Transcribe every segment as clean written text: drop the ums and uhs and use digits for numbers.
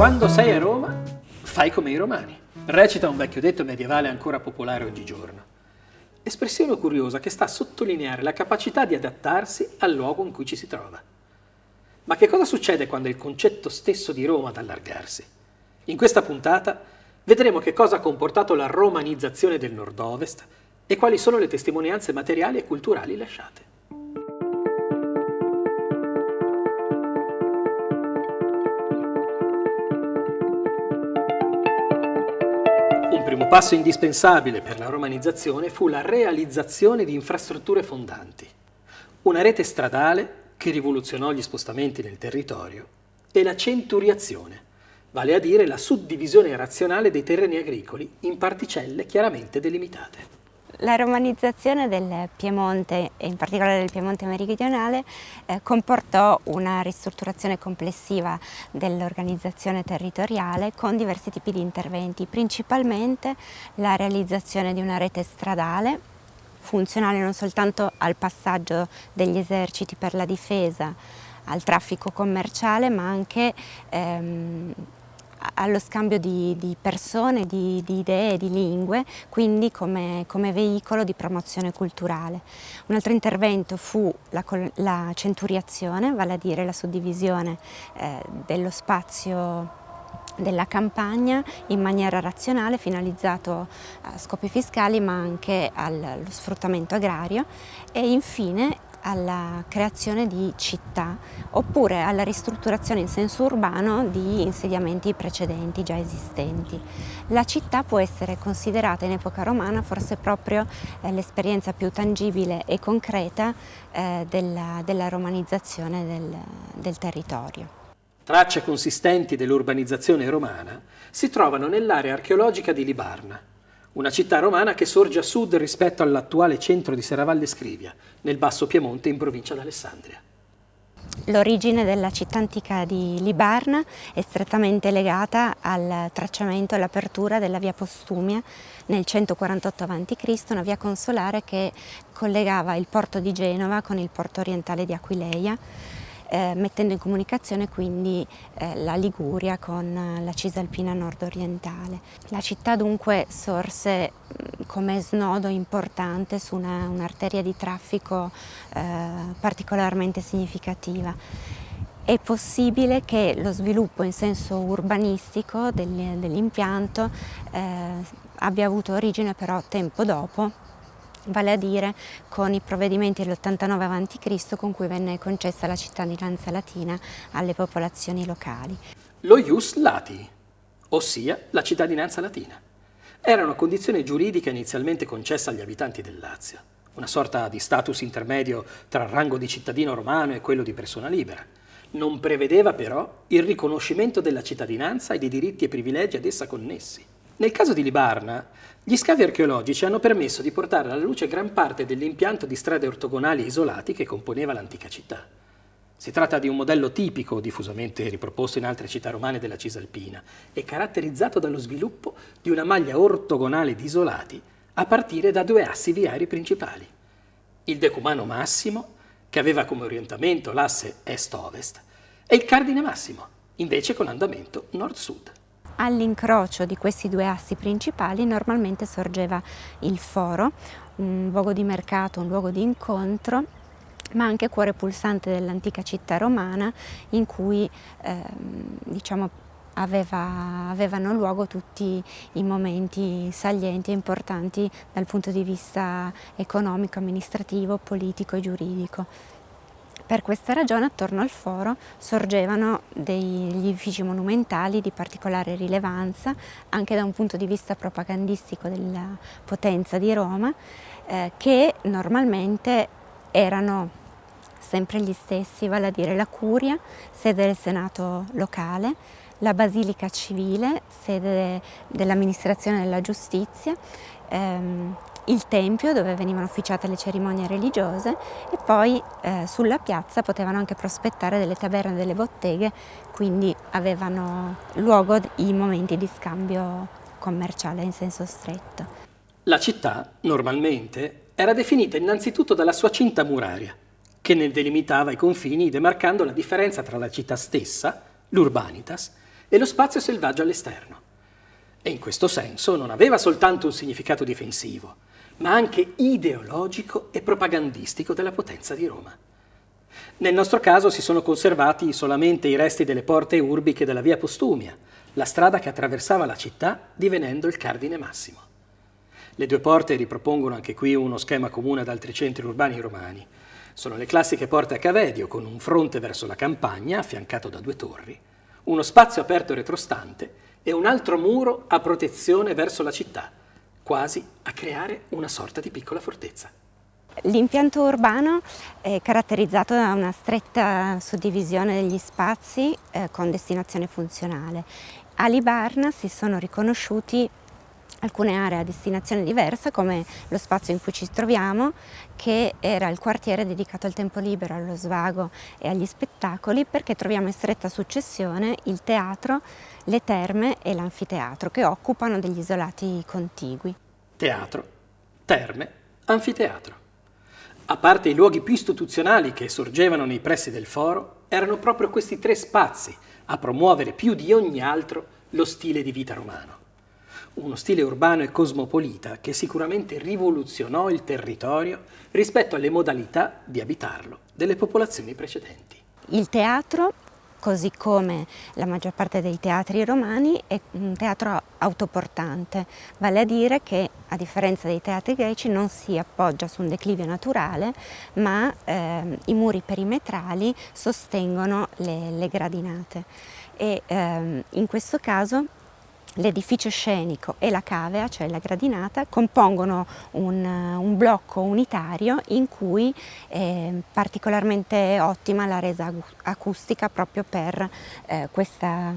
Quando sei a Roma, fai come i romani. Recita un vecchio detto medievale ancora popolare oggigiorno. Espressione curiosa che sta a sottolineare la capacità di adattarsi al luogo in cui ci si trova. Ma che cosa succede quando è il concetto stesso di Roma ad allargarsi? In questa puntata vedremo che cosa ha comportato la romanizzazione del nord-ovest e quali sono le testimonianze materiali e culturali lasciate. Un primo passo indispensabile per la romanizzazione fu la realizzazione di infrastrutture fondanti, una rete stradale che rivoluzionò gli spostamenti nel territorio e la centuriazione, vale a dire la suddivisione razionale dei terreni agricoli in particelle chiaramente delimitate. La romanizzazione del Piemonte, e in particolare del Piemonte meridionale, comportò una ristrutturazione complessiva dell'organizzazione territoriale con diversi tipi di interventi, principalmente la realizzazione di una rete stradale, funzionale non soltanto al passaggio degli eserciti per la difesa, al traffico commerciale, ma anche allo scambio di persone, di idee, di lingue, quindi come veicolo di promozione culturale. Un altro intervento fu la centuriazione, vale a dire la suddivisione dello spazio della campagna in maniera razionale, finalizzato a scopi fiscali ma anche allo sfruttamento agrario, e infine alla creazione di città oppure alla ristrutturazione in senso urbano di insediamenti precedenti già esistenti. La città può essere considerata in epoca romana forse proprio l'esperienza più tangibile e concreta della romanizzazione del territorio. Tracce consistenti dell'urbanizzazione romana si trovano nell'area archeologica di Libarna, una città romana che sorge a sud rispetto all'attuale centro di Serravalle Scrivia, nel Basso Piemonte in provincia d'Alessandria. L'origine della città antica di Libarna è strettamente legata al tracciamento e all'apertura della via Postumia nel 148 a.C., una via consolare che collegava il porto di Genova con il porto orientale di Aquileia, mettendo in comunicazione quindi la Liguria con la Cisalpina nord-orientale. La città dunque sorse come snodo importante su un'arteria di traffico particolarmente significativa. È possibile che lo sviluppo in senso urbanistico dell'impianto abbia avuto origine però tempo dopo, vale a dire con i provvedimenti dell'89 a.C. con cui venne concessa la cittadinanza latina alle popolazioni locali. Lo ius lati, ossia la cittadinanza latina, era una condizione giuridica inizialmente concessa agli abitanti del Lazio, una sorta di status intermedio tra il rango di cittadino romano e quello di persona libera. Non prevedeva però il riconoscimento della cittadinanza e dei diritti e privilegi ad essa connessi. Nel caso di Libarna, gli scavi archeologici hanno permesso di portare alla luce gran parte dell'impianto di strade ortogonali isolati che componeva l'antica città. Si tratta di un modello tipico, diffusamente riproposto in altre città romane della Cisalpina, e caratterizzato dallo sviluppo di una maglia ortogonale di isolati a partire da due assi viari principali. Il decumano massimo, che aveva come orientamento l'asse est-ovest, e il cardine massimo, invece con andamento nord-sud. All'incrocio di questi due assi principali normalmente sorgeva il foro, un luogo di mercato, un luogo di incontro, ma anche cuore pulsante dell'antica città romana in cui avevano luogo tutti i momenti salienti e importanti dal punto di vista economico, amministrativo, politico e giuridico. Per questa ragione attorno al foro sorgevano degli edifici monumentali di particolare rilevanza anche da un punto di vista propagandistico della potenza di Roma, che normalmente erano sempre gli stessi, vale a dire la curia, sede del senato locale, la basilica civile, sede dell'amministrazione della giustizia, il tempio dove venivano officiate le cerimonie religiose e poi sulla piazza potevano anche prospettare delle taverne e delle botteghe, quindi avevano luogo i momenti di scambio commerciale in senso stretto. La città, normalmente, era definita innanzitutto dalla sua cinta muraria, che ne delimitava i confini demarcando la differenza tra la città stessa, l'urbanitas, e lo spazio selvaggio all'esterno. E in questo senso non aveva soltanto un significato difensivo, ma anche ideologico e propagandistico della potenza di Roma. Nel nostro caso si sono conservati solamente i resti delle porte urbiche della via Postumia, la strada che attraversava la città divenendo il Cardine Massimo. Le due porte ripropongono anche qui uno schema comune ad altri centri urbani romani. Sono le classiche porte a cavedio con un fronte verso la campagna affiancato da due torri, uno spazio aperto retrostante e un altro muro a protezione verso la città, quasi a creare una sorta di piccola fortezza. L'impianto urbano è caratterizzato da una stretta suddivisione degli spazi con destinazione funzionale. A Libarna si sono riconosciuti alcune aree a destinazione diversa, come lo spazio in cui ci troviamo, che era il quartiere dedicato al tempo libero, allo svago e agli spettacoli, perché troviamo in stretta successione il teatro, le terme e l'anfiteatro, che occupano degli isolati contigui. Teatro, terme, anfiteatro. A parte i luoghi più istituzionali che sorgevano nei pressi del foro, erano proprio questi tre spazi a promuovere più di ogni altro lo stile di vita romano. Uno stile urbano e cosmopolita che sicuramente rivoluzionò il territorio rispetto alle modalità di abitarlo delle popolazioni precedenti. Il teatro, così come la maggior parte dei teatri romani, è un teatro autoportante, vale a dire che, a differenza dei teatri greci, non si appoggia su un declivio naturale, ma i muri perimetrali sostengono le gradinate. E in questo caso l'edificio scenico e la cavea, cioè la gradinata, compongono un blocco unitario in cui è particolarmente ottima la resa acustica proprio per questa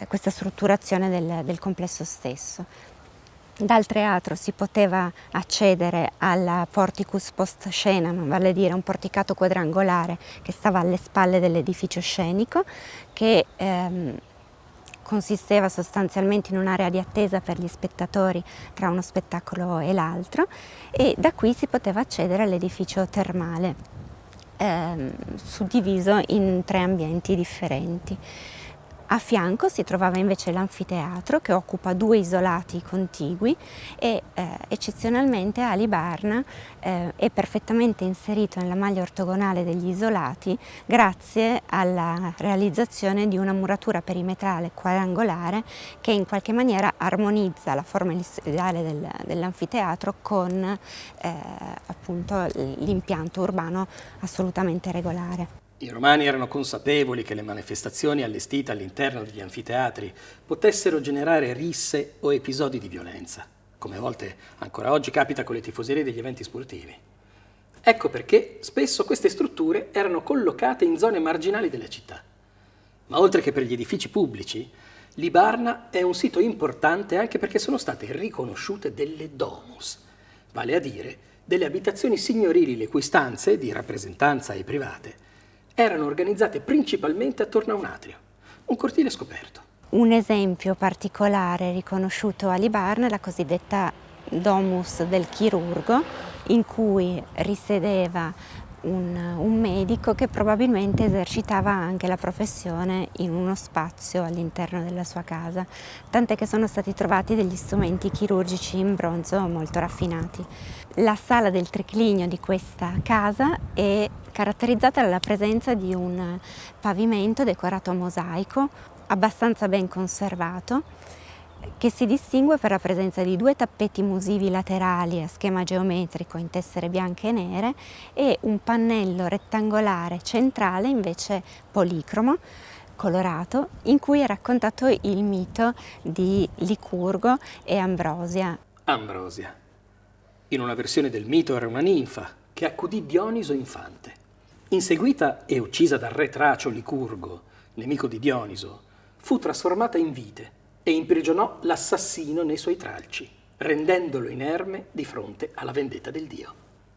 strutturazione del complesso stesso. Dal teatro si poteva accedere alla porticus post scenam, vale a dire un porticato quadrangolare che stava alle spalle dell'edificio scenico, che consisteva sostanzialmente in un'area di attesa per gli spettatori tra uno spettacolo e l'altro, e da qui si poteva accedere all'edificio termale, suddiviso in tre ambienti differenti. A fianco si trovava invece l'anfiteatro, che occupa due isolati contigui e eccezionalmente a Libarna è perfettamente inserito nella maglia ortogonale degli isolati grazie alla realizzazione di una muratura perimetrale quadrangolare che in qualche maniera armonizza la forma ellitsoidale dell'anfiteatro con appunto l'impianto urbano assolutamente regolare. I romani erano consapevoli che le manifestazioni allestite all'interno degli anfiteatri potessero generare risse o episodi di violenza, come a volte ancora oggi capita con le tifoserie degli eventi sportivi. Ecco perché spesso queste strutture erano collocate in zone marginali della città. Ma oltre che per gli edifici pubblici, Libarna è un sito importante anche perché sono state riconosciute delle domus, vale a dire delle abitazioni signorili le cui stanze, di rappresentanza e private, erano organizzate principalmente attorno a un atrio, un cortile scoperto. Un esempio particolare riconosciuto a Libarna è la cosiddetta domus del chirurgo, in cui risiedeva un medico che probabilmente esercitava anche la professione in uno spazio all'interno della sua casa, tant'è che sono stati trovati degli strumenti chirurgici in bronzo molto raffinati. La sala del triclinio di questa casa è caratterizzata dalla presenza di un pavimento decorato a mosaico, abbastanza ben conservato, che si distingue per la presenza di due tappeti musivi laterali a schema geometrico in tessere bianche e nere e un pannello rettangolare centrale invece policromo, colorato, in cui è raccontato il mito di Licurgo e Ambrosia. Ambrosia. In una versione del mito era una ninfa che accudì Dioniso infante. Inseguita e uccisa dal re Tracio Licurgo, nemico di Dioniso, fu trasformata in vite e imprigionò l'assassino nei suoi tralci, rendendolo inerme di fronte alla vendetta del dio.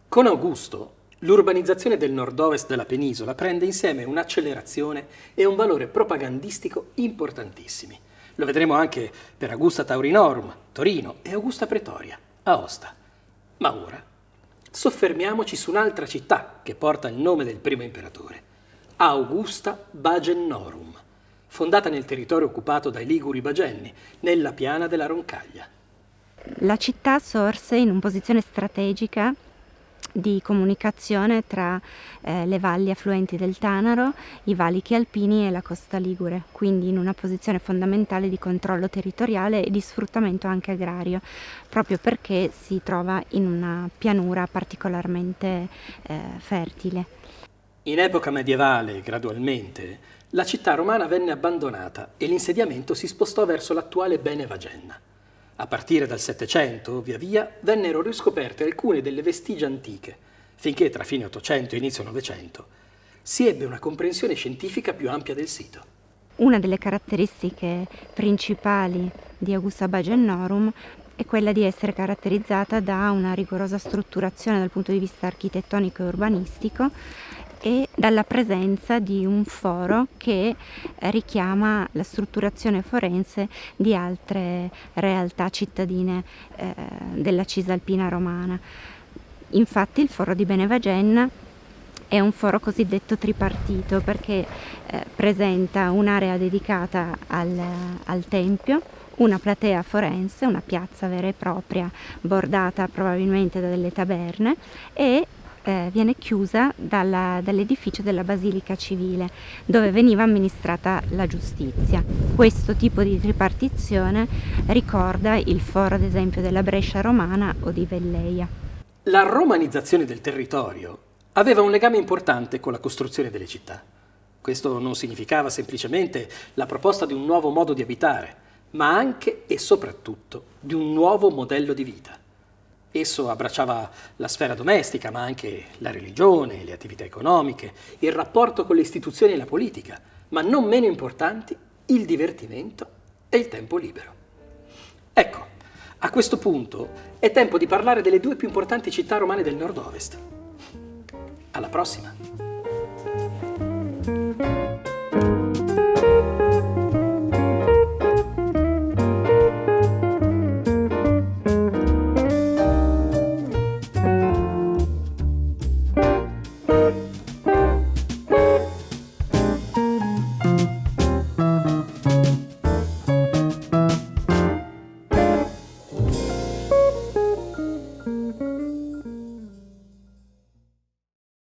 Con Augusto, l'urbanizzazione del nord-ovest della penisola prende insieme un'accelerazione e un valore propagandistico importantissimi. Lo vedremo anche per Augusta Taurinorum, Torino, e Augusta Pretoria, Aosta. Ma ora soffermiamoci su un'altra città che porta il nome del primo imperatore, Augusta Bagennorum, fondata nel territorio occupato dai Liguri Bagenni, nella piana della Roncaglia. La città sorse in una posizione strategica di comunicazione tra le valli affluenti del Tanaro, i valichi alpini e la costa ligure, quindi in una posizione fondamentale di controllo territoriale e di sfruttamento anche agrario, proprio perché si trova in una pianura particolarmente fertile. In epoca medievale, gradualmente, la città romana venne abbandonata e l'insediamento si spostò verso l'attuale Benevagenna. A partire dal Settecento, via via, vennero riscoperte alcune delle vestigia antiche, finché tra fine Ottocento e inizio Novecento si ebbe una comprensione scientifica più ampia del sito. Una delle caratteristiche principali di Augusta Bagennorum è quella di essere caratterizzata da una rigorosa strutturazione dal punto di vista architettonico e urbanistico e dalla presenza di un foro che richiama la strutturazione forense di altre realtà cittadine della Cisalpina romana. Infatti il foro di Benevagenna è un foro cosiddetto tripartito perché presenta un'area dedicata al tempio, una platea forense, una piazza vera e propria bordata probabilmente da delle taberne e viene chiusa dall'edificio della Basilica Civile, dove veniva amministrata la giustizia. Questo tipo di tripartizione ricorda il foro, ad esempio, della Brescia romana o di Velleia. La romanizzazione del territorio aveva un legame importante con la costruzione delle città. Questo non significava semplicemente la proposta di un nuovo modo di abitare, ma anche e soprattutto di un nuovo modello di vita. Esso abbracciava la sfera domestica, ma anche la religione, le attività economiche, il rapporto con le istituzioni e la politica, ma non meno importanti, il divertimento e il tempo libero. Ecco, a questo punto è tempo di parlare delle due più importanti città romane del nord-ovest. Alla prossima!